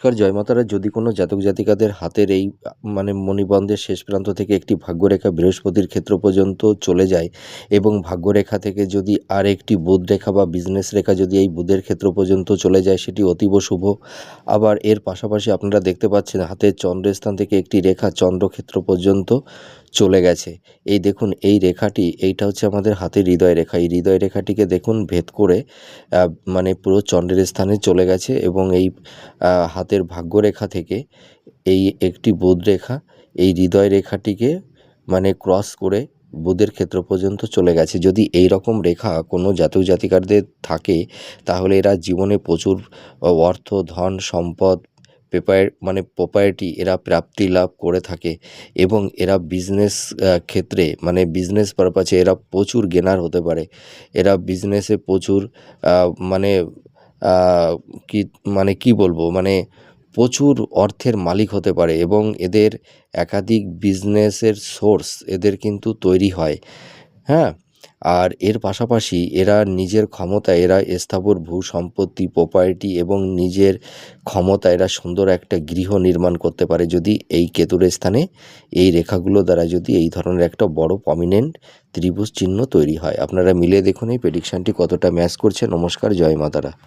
নমস্কার, জয় মাতারা। যদি কোনো জাতক জাতিকাদের হাতের এই মানে মণিবন্ধের শেষ প্রান্ত থেকে একটি ভাগ্যরেখা বৃহস্পতির ক্ষেত্র পর্যন্ত চলে যায় এবং ভাগ্যরেখা থেকে যদি আর একটি বুধ রেখা বা বিজনেস রেখা যদি এই বুধের ক্ষেত্র পর্যন্ত চলে যায়, সেটি অতীব শুভ। আবার এর পাশাপাশি আপনারা দেখতে পাচ্ছেন হাতের চন্দ্রস্থান থেকে একটি রেখা চন্দ্রক্ষেত্র পর্যন্ত চলে গেছে। এই দেখুন, এই রেখাটি, এইটা হচ্ছে আমাদের হাতের হৃদয় রেখা। এই হৃদয় রেখাটিকে দেখুন ভেদ করে মানে পুরো চন্দ্রের স্থানে চলে গেছে এবং এই হাতের ভাগ্যরেখা থেকে এই একটি বুধ রেখা এই হৃদয় রেখাটিকে মানে ক্রস করে বুধের ক্ষেত্র পর্যন্ত চলে গেছে। যদি এই রকম রেখা কোনো জাতক জাতিকাদের থাকে, তাহলে এরা জীবনে প্রচুর অর্থ, ধন, সম্পদ, প্রপার্টি এরা প্রাপ্তি লাভ করে থাকে এবং এরা বিজনেস ক্ষেত্রে মানে বিজনেস পারপাসে এরা প্রচুর গেনার হতে পারে। এরা বিজনেসে প্রচুর মানে কি বলবো, মানে প্রচুর অর্থের মালিক হতে পারে এবং এদের একাধিক বিজনেসের সোর্স এদের কিন্তু তৈরি হয়। হ্যাঁ, আর এর পাশাপাশি এরা নিজের ক্ষমতায় এরা স্থাবর ভূ সম্পত্তি, প্রপার্টি এবং নিজের ক্ষমতায় এরা সুন্দর একটা গৃহ নির্মাণ করতে পারে, যদি এই কেতুর স্থানে এই রেখাগুলো দ্বারা যদি এই ধরনের একটা বড় প্রমিনেন্ট ত্রিভুজ চিহ্ন তৈরি হয়। আপনারা মিলে দেখুন এই প্রেডিকশানটি কতটা ম্যাচ করছে। নমস্কার, জয় মাতারা।